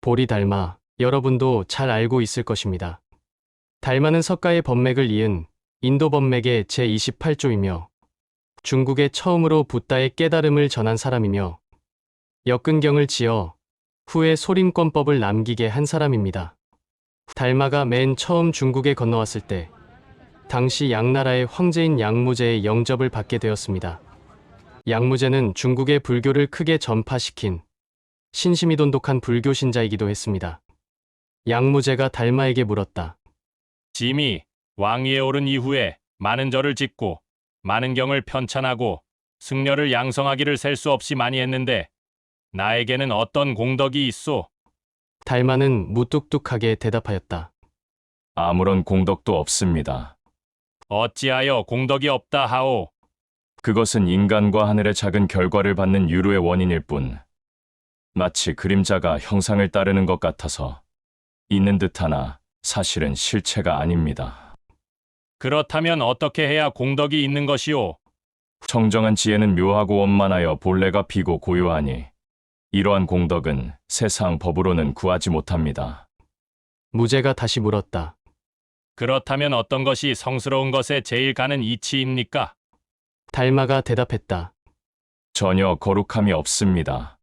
보리 달마, 여러분도 잘 알고 있을 것입니다. 달마는 석가의 법맥을 이은 인도 법맥의 제28조이며 중국에 처음으로 붓다의 깨달음을 전한 사람이며 역근경을 지어 후에 소림권법을 남기게 한 사람입니다. 달마가 맨 처음 중국에 건너왔을 때 당시 양나라의 황제인 양무제의 영접을 받게 되었습니다. 양무제는 중국의 불교를 크게 전파시킨 신심이 돈독한 불교 신자이기도 했습니다. 양무제가 달마에게 물었다. 짐이 왕위에 오른 이후에 많은 절을 짓고 많은 경을 편찬하고 승려를 양성하기를 셀 수 없이 많이 했는데 나에게는 어떤 공덕이 있소? 달마는 무뚝뚝하게 대답하였다. 아무런 공덕도 없습니다. 어찌하여 공덕이 없다 하오? 그것은 인간과 하늘의 작은 결과를 받는 유루의 원인일 뿐, 마치 그림자가 형상을 따르는 것 같아서 있는 듯하나 사실은 실체가 아닙니다. 그렇다면 어떻게 해야 공덕이 있는 것이오? 청정한 지혜는 묘하고 원만하여 본래가 피고 고요하니 이러한 공덕은 세상 법으로는 구하지 못합니다. 무제가 다시 물었다. 그렇다면 어떤 것이 성스러운 것에 제일 가는 이치입니까? 달마가 대답했다. 전혀 거룩함이 없습니다.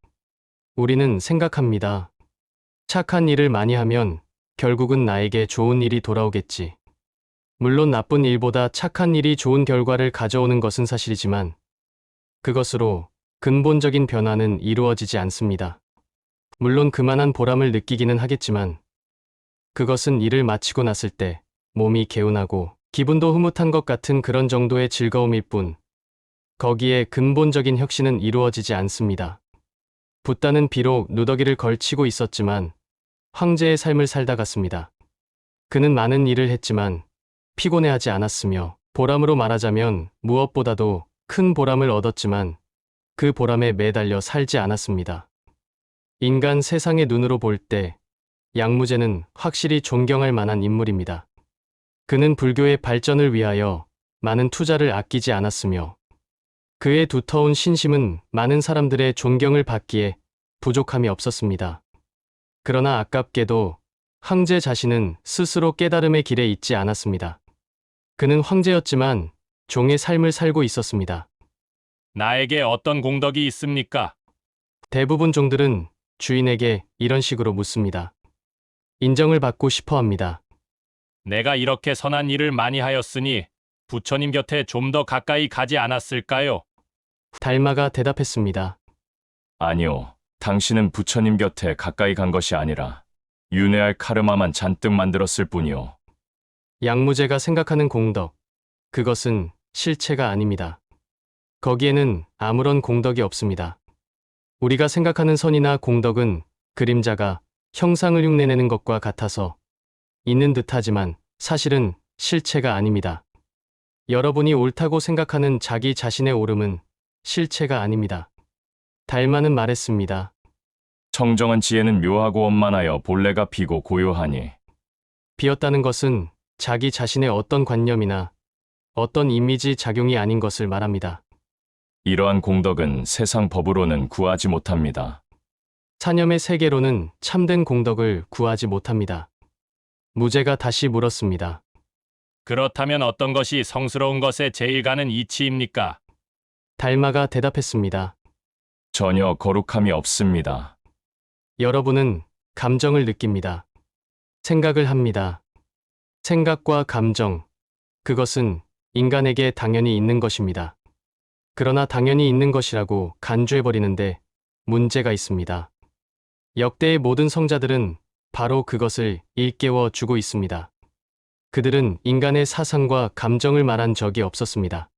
우리는 생각합니다. 착한 일을 많이 하면 결국은 나에게 좋은 일이 돌아오겠지. 물론 나쁜 일보다 착한 일이 좋은 결과를 가져오는 것은 사실이지만 그것으로 근본적인 변화는 이루어지지 않습니다. 물론 그만한 보람을 느끼기는 하겠지만 그것은 일을 마치고 났을 때 몸이 개운하고 기분도 흐뭇한 것 같은 그런 정도의 즐거움일 뿐 거기에 근본적인 혁신은 이루어지지 않습니다. 붓다는 비록 누더기를 걸치고 있었지만 황제의 삶을 살다 갔습니다. 그는 많은 일을 했지만 피곤해하지 않았으며 보람으로 말하자면 무엇보다도 큰 보람을 얻었지만 그 보람에 매달려 살지 않았습니다. 인간 세상의 눈으로 볼 때 양무제는 확실히 존경할 만한 인물입니다. 그는 불교의 발전을 위하여 많은 투자를 아끼지 않았으며 그의 두터운 신심은 많은 사람들의 존경을 받기에 부족함이 없었습니다. 그러나 아깝게도 황제 자신은 스스로 깨달음의 길에 있지 않았습니다. 그는 황제였지만 종의 삶을 살고 있었습니다. 나에게 어떤 공덕이 있습니까? 대부분 종들은 주인에게 이런 식으로 묻습니다. 인정을 받고 싶어 합니다. 내가 이렇게 선한 일을 많이 하였으니 부처님 곁에 좀 더 가까이 가지 않았을까요? 달마가 대답했습니다. 아니요, 당신은 부처님 곁에 가까이 간 것이 아니라 윤회할 카르마만 잔뜩 만들었을 뿐이요. 양무제가 생각하는 공덕, 그것은 실체가 아닙니다. 거기에는 아무런 공덕이 없습니다. 우리가 생각하는 선이나 공덕은 그림자가 형상을 흉내내는 것과 같아서 있는 듯하지만 사실은 실체가 아닙니다. 여러분이 옳다고 생각하는 자기 자신의 옳음은 실체가 아닙니다. 달마는 말했습니다. 청정한 지혜는 묘하고 원만하여 본래가 피고 고요하니 비었다는 것은 자기 자신의 어떤 관념이나 어떤 이미지 작용이 아닌 것을 말합니다. 이러한 공덕은 세상 법으로는 구하지 못합니다. 사념의 세계로는 참된 공덕을 구하지 못합니다. 무제가 다시 물었습니다. 그렇다면 어떤 것이 성스러운 것에 제일 가는 이치입니까? 달마가 대답했습니다. 전혀 거룩함이 없습니다. 여러분은 감정을 느낍니다. 생각을 합니다. 생각과 감정, 그것은 인간에게 당연히 있는 것입니다. 그러나 당연히 있는 것이라고 간주해버리는데 문제가 있습니다. 역대의 모든 성자들은 바로 그것을 일깨워 주고 있습니다. 그들은 인간의 사상과 감정을 말한 적이 없었습니다.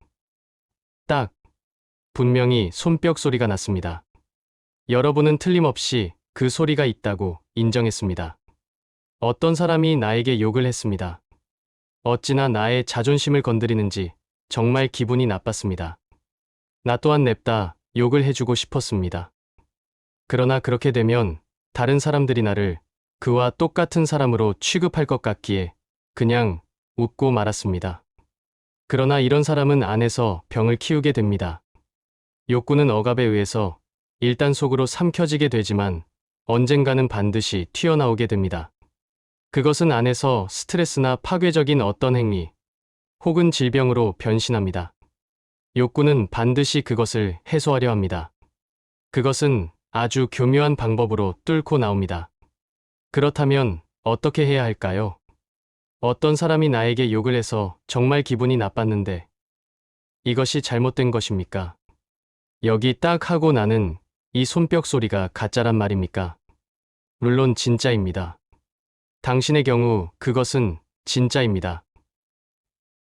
딱, 분명히 손뼉 소리가 났습니다. 여러분은 틀림없이 그 소리가 있다고 인정했습니다. 어떤 사람이 나에게 욕을 했습니다. 어찌나 나의 자존심을 건드리는지 정말 기분이 나빴습니다. 나 또한 냅다 욕을 해주고 싶었습니다. 그러나 그렇게 되면 다른 사람들이 나를 그와 똑같은 사람으로 취급할 것 같기에 그냥 웃고 말았습니다. 그러나 이런 사람은 안에서 병을 키우게 됩니다. 욕구는 억압에 의해서 일단 속으로 삼켜지게 되지만 언젠가는 반드시 튀어나오게 됩니다. 그것은 안에서 스트레스나 파괴적인 어떤 행위 혹은 질병으로 변신합니다. 욕구는 반드시 그것을 해소하려 합니다. 그것은 아주 교묘한 방법으로 뚫고 나옵니다. 그렇다면 어떻게 해야 할까요? 어떤 사람이 나에게 욕을 해서 정말 기분이 나빴는데 이것이 잘못된 것입니까? 여기 딱 하고 나는 이 손뼉 소리가 가짜란 말입니까? 물론 진짜입니다. 당신의 경우 그것은 진짜입니다.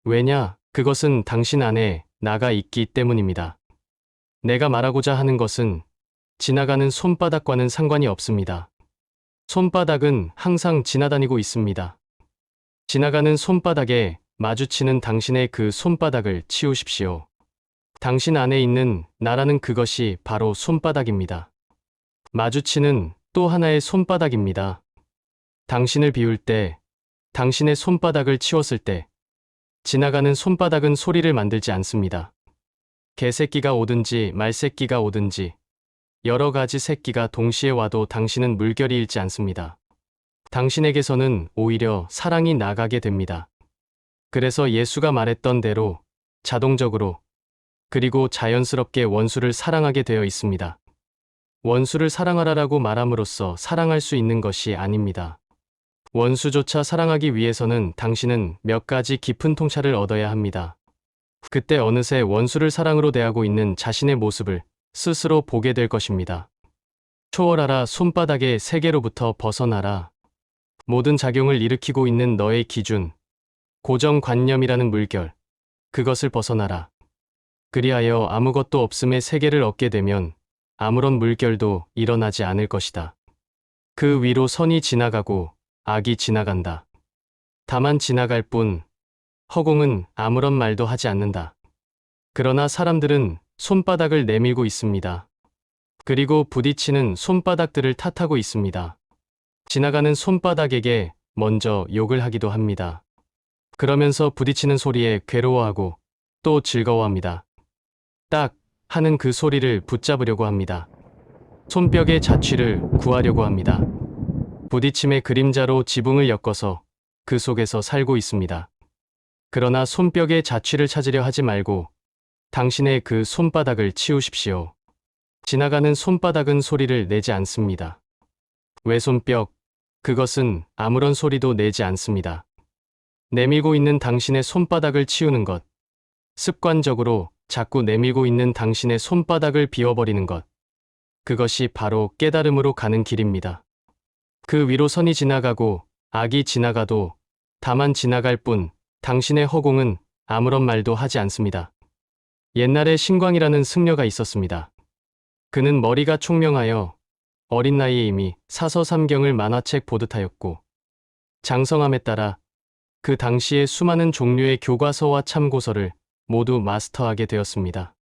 왜냐? 그것은 당신 안에 나가 있기 때문입니다. 내가 말하고자 하는 것은 지나가는 손바닥과는 상관이 없습니다. 손바닥은 항상 지나다니고 있습니다. 지나가는 손바닥에 마주치는 당신의 그 손바닥을 치우십시오. 당신 안에 있는 나라는 그것이 바로 손바닥입니다. 마주치는 또 하나의 손바닥입니다. 당신을 비울 때, 당신의 손바닥을 치웠을 때, 지나가는 손바닥은 소리를 만들지 않습니다. 개새끼가 오든지 말새끼가 오든지 여러 가지 새끼가 동시에 와도 당신은 물결이 일지 않습니다. 당신에게서는 오히려 사랑이 나가게 됩니다. 그래서 예수가 말했던 대로 자동적으로 그리고 자연스럽게 원수를 사랑하게 되어 있습니다. 원수를 사랑하라라고 말함으로써 사랑할 수 있는 것이 아닙니다. 원수조차 사랑하기 위해서는 당신은 몇 가지 깊은 통찰을 얻어야 합니다. 그때 어느새 원수를 사랑으로 대하고 있는 자신의 모습을 스스로 보게 될 것입니다. 초월하라. 손바닥의 세계로부터 벗어나라. 모든 작용을 일으키고 있는 너의 기준, 고정관념이라는 물결, 그것을 벗어나라. 그리하여 아무것도 없음의 세계를 얻게 되면 아무런 물결도 일어나지 않을 것이다. 그 위로 선이 지나가고 악이 지나간다. 다만 지나갈 뿐, 허공은 아무런 말도 하지 않는다. 그러나 사람들은 손바닥을 내밀고 있습니다. 그리고 부딪히는 손바닥들을 탓하고 있습니다. 지나가는 손바닥에게 먼저 욕을 하기도 합니다. 그러면서 부딪히는 소리에 괴로워하고 또 즐거워합니다. 딱 하는 그 소리를 붙잡으려고 합니다. 손뼉의 자취를 구하려고 합니다. 부딪힘의 그림자로 지붕을 엮어서 그 속에서 살고 있습니다. 그러나 손뼉의 자취를 찾으려 하지 말고 당신의 그 손바닥을 치우십시오. 지나가는 손바닥은 소리를 내지 않습니다. 외손뼉, 그것은 아무런 소리도 내지 않습니다. 내밀고 있는 당신의 손바닥을 치우는 것, 습관적으로 자꾸 내밀고 있는 당신의 손바닥을 비워버리는 것, 그것이 바로 깨달음으로 가는 길입니다. 그 위로 선이 지나가고 악이 지나가도 다만 지나갈 뿐 당신의 허공은 아무런 말도 하지 않습니다. 옛날에 신광이라는 승려가 있었습니다. 그는 머리가 총명하여 어린 나이에 이미 사서삼경을 만화책 보듯하였고 장성함에 따라 그 당시의 수많은 종류의 교과서와 참고서를 모두 마스터하게 되었습니다.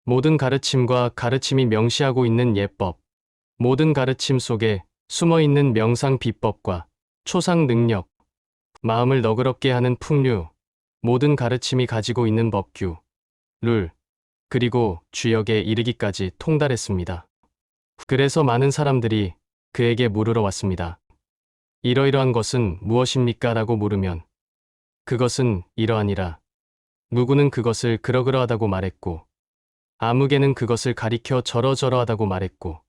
모든 가르침과 가르침이 명시하고 있는 예법, 모든 가르침 속에 숨어있는 명상 비법과 초상 능력, 마음을 너그럽게 하는 풍류, 모든 가르침이 가지고 있는 법규, 룰, 그리고 주역에 이르기까지 통달했습니다. 그래서 많은 사람들이 그에게 물으러 왔습니다. 이러이러한 것은 무엇입니까? 라고 물으면 그것은 이러하니라. 누구는 그것을 그러그러하다고 말했고 아무개는 그것을 가리켜 저러저러하다고 말했고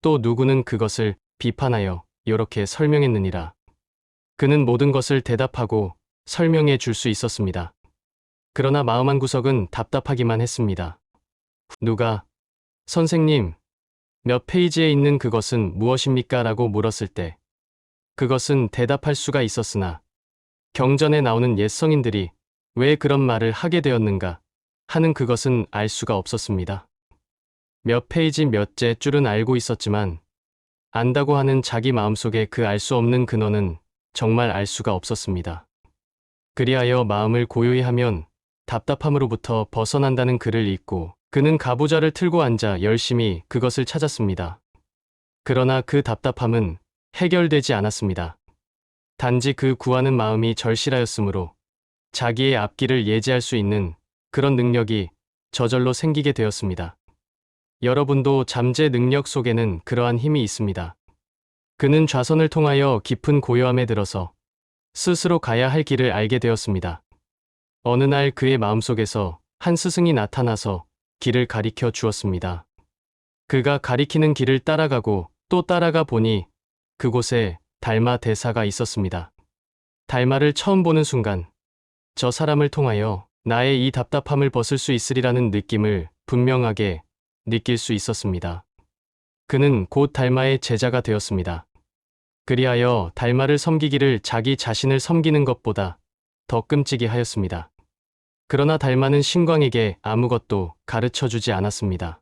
또 누구는 그것을 비판하여 이렇게 설명했느니라. 그는 모든 것을 대답하고 설명해 줄 수 있었습니다. 그러나 마음 한구석은 답답하기만 했습니다. 누가 선생님, 몇 페이지에 있는 그것은 무엇입니까? 라고 물었을 때 그것은 대답할 수가 있었으나 경전에 나오는 옛 성인들이 왜 그런 말을 하게 되었는가 하는 그것은 알 수가 없었습니다. 몇 페이지 몇째 줄은 알고 있었지만 안다고 하는 자기 마음속에 그 알 수 없는 근원은 정말 알 수가 없었습니다. 그리하여 마음을 고요히 하면 답답함으로부터 벗어난다는 글을 읽고 그는 가부좌를 틀고 앉아 열심히 그것을 찾았습니다. 그러나 그 답답함은 해결되지 않았습니다. 단지 그 구하는 마음이 절실하였으므로 자기의 앞길을 예지할 수 있는 그런 능력이 저절로 생기게 되었습니다. 여러분도 잠재 능력 속에는 그러한 힘이 있습니다. 그는 좌선을 통하여 깊은 고요함에 들어서 스스로 가야 할 길을 알게 되었습니다. 어느 날 그의 마음속에서 한 스승이 나타나서 길을 가리켜 주었습니다. 그가 가리키는 길을 따라가고 또 따라가 보니 그곳에 달마 대사가 있었습니다. 달마를 처음 보는 순간 저 사람을 통하여 나의 이 답답함을 벗을 수 있으리라는 느낌을 분명하게 느낄 수 있었습니다. 그는 곧 달마의 제자가 되었습니다. 그리하여 달마를 섬기기를 자기 자신을 섬기는 것보다 더 끔찍이 하였습니다. 그러나 달마는 신광에게 아무것도 가르쳐 주지 않았습니다.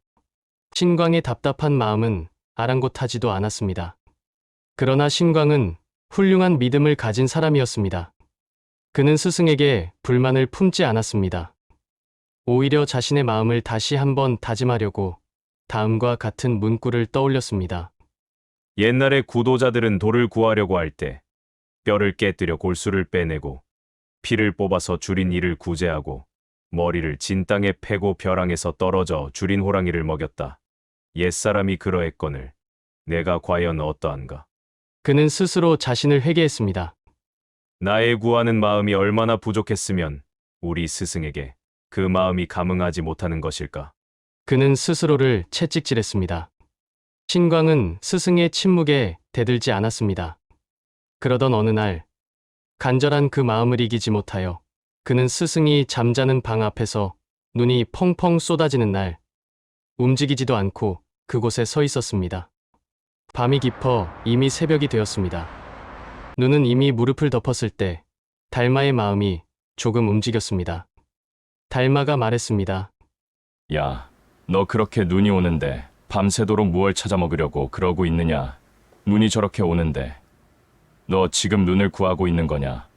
신광의 답답한 마음은 아랑곳하지도 않았습니다. 그러나 신광은 훌륭한 믿음을 가진 사람이었습니다. 그는 스승에게 불만을 품지 않았습니다. 오히려 자신의 마음을 다시 한번 다짐하려고 다음과 같은 문구를 떠올렸습니다. 옛날에 구도자들은 돌을 구하려고 할 때 뼈를 깨뜨려 골수를 빼내고 피를 뽑아서 줄인 이를 구제하고 머리를 진 땅에 패고 벼랑에서 떨어져 줄인 호랑이를 먹였다. 옛사람이 그러했거늘 내가 과연 어떠한가? 그는 스스로 자신을 회개했습니다. 나의 구하는 마음이 얼마나 부족했으면 우리 스승에게 그 마음이 감응하지 못하는 것일까? 그는 스스로를 채찍질했습니다. 신광은 스승의 침묵에 대들지 않았습니다. 그러던 어느 날 간절한 그 마음을 이기지 못하여 그는 스승이 잠자는 방 앞에서 눈이 펑펑 쏟아지는 날 움직이지도 않고 그곳에 서 있었습니다. 밤이 깊어 이미 새벽이 되었습니다. 눈은 이미 무릎을 덮었을 때 달마의 마음이 조금 움직였습니다. 달마가 말했습니다. 야, 너 그렇게 눈이 오는데 밤새도록 무얼 찾아 먹으려고 그러고 있느냐? 눈이 저렇게 오는데 너 지금 눈을 구하고 있는 거냐?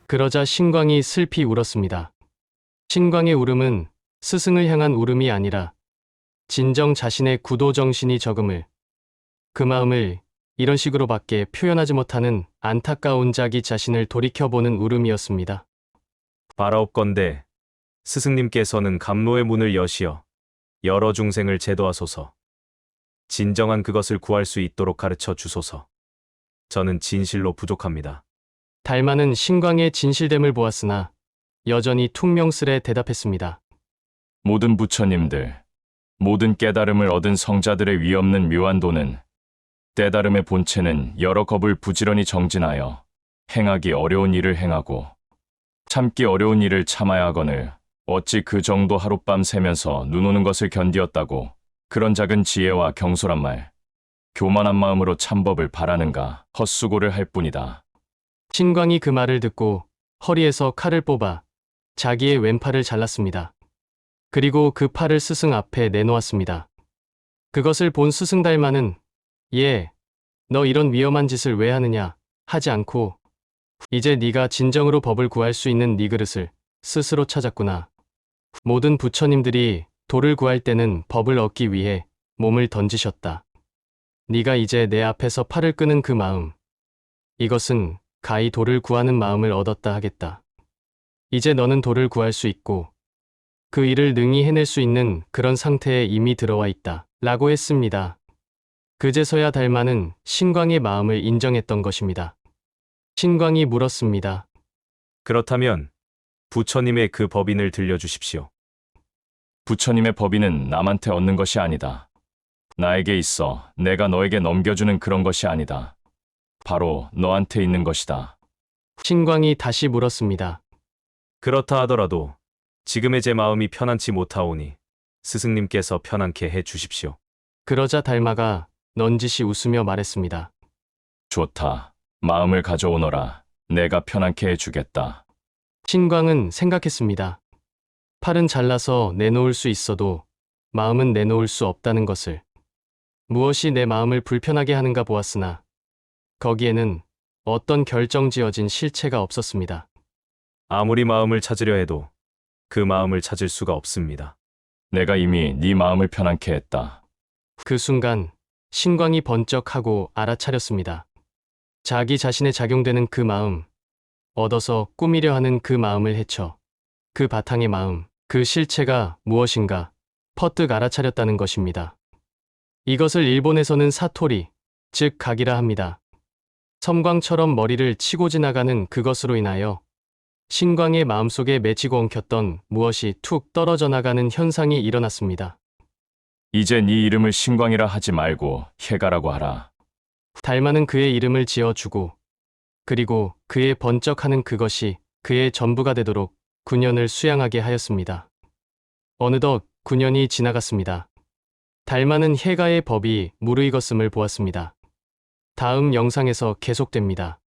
그러자 신광이 슬피 울었습니다. 신광의 울음은 스승을 향한 울음이 아니라 진정 자신의 구도정신이 적음을, 그 마음을 이런 식으로밖에 표현하지 못하는 안타까운 자기 자신을 돌이켜보는 울음이었습니다. 바라옵건대 스승님께서는 감로의 문을 여시어 여러 중생을 제도하소서. 진정한 그것을 구할 수 있도록 가르쳐 주소서. 저는 진실로 부족합니다. 달마는 신광의 진실됨을 보았으나 여전히 퉁명스레 대답했습니다. 모든 부처님들, 모든 깨달음을 얻은 성자들의 위없는 묘한 도는 깨달음의 본체는 여러 겁을 부지런히 정진하여 행하기 어려운 일을 행하고 참기 어려운 일을 참아야 하거늘 어찌 그 정도 하룻밤 새면서 눈 오는 것을 견디었다고 그런 작은 지혜와 경솔한 말, 교만한 마음으로 참법을 바라는가 헛수고를 할 뿐이다. 신광이 그 말을 듣고 허리에서 칼을 뽑아 자기의 왼팔을 잘랐습니다. 그리고 그 팔을 스승 앞에 내놓았습니다. 그것을 본 스승 달마는 예, 너 이런 위험한 짓을 왜 하느냐 하지 않고 이제 네가 진정으로 법을 구할 수 있는 네 그릇을 스스로 찾았구나. 모든 부처님들이 도를 구할 때는 법을 얻기 위해 몸을 던지셨다. 네가 이제 내 앞에서 팔을 끄는 그 마음, 이것은 가히 도를 구하는 마음을 얻었다 하겠다. 이제 너는 도를 구할 수 있고 그 일을 능히 해낼 수 있는 그런 상태에 이미 들어와 있다. 라고 했습니다. 그제서야 달마는 신광의 마음을 인정했던 것입니다. 신광이 물었습니다. 그렇다면 부처님의 그 법인을 들려주십시오. 부처님의 법인은 남한테 얻는 것이 아니다. 나에게 있어 내가 너에게 넘겨주는 그런 것이 아니다. 바로 너한테 있는 것이다. 신광이 다시 물었습니다. 그렇다 하더라도 지금의 제 마음이 편안치 못하오니 스승님께서 편안케 해 주십시오. 그러자 달마가 넌지시 웃으며 말했습니다. 좋다. 마음을 가져오너라. 내가 편안케 해주겠다. 신광은 생각했습니다. 팔은 잘라서 내놓을 수 있어도 마음은 내놓을 수 없다는 것을. 무엇이 내 마음을 불편하게 하는가 보았으나 거기에는 어떤 결정지어진 실체가 없었습니다. 아무리 마음을 찾으려 해도 그 마음을 찾을 수가 없습니다. 내가 이미 네 마음을 편안케 했다. 그 순간 신광이 번쩍하고 알아차렸습니다. 자기 자신에 작용되는 그 마음, 얻어서 꾸미려 하는 그 마음을 헤쳐 그 바탕의 마음, 그 실체가 무엇인가 퍼뜩 알아차렸다는 것입니다. 이것을 일본에서는 사토리, 즉 각이라 합니다. 섬광처럼 머리를 치고 지나가는 그것으로 인하여 신광의 마음속에 맺히고 엉켰던 무엇이 툭 떨어져 나가는 현상이 일어났습니다. 이제 네 이름을 신광이라 하지 말고 해가라고 하라. 달마는 그의 이름을 지어주고 그리고 그의 번쩍하는 그것이 그의 전부가 되도록 9년을 수양하게 하였습니다. 어느덧 9년이 지나갔습니다. 달마는 해가의 법이 무르익었음을 보았습니다. 다음 영상에서 계속됩니다.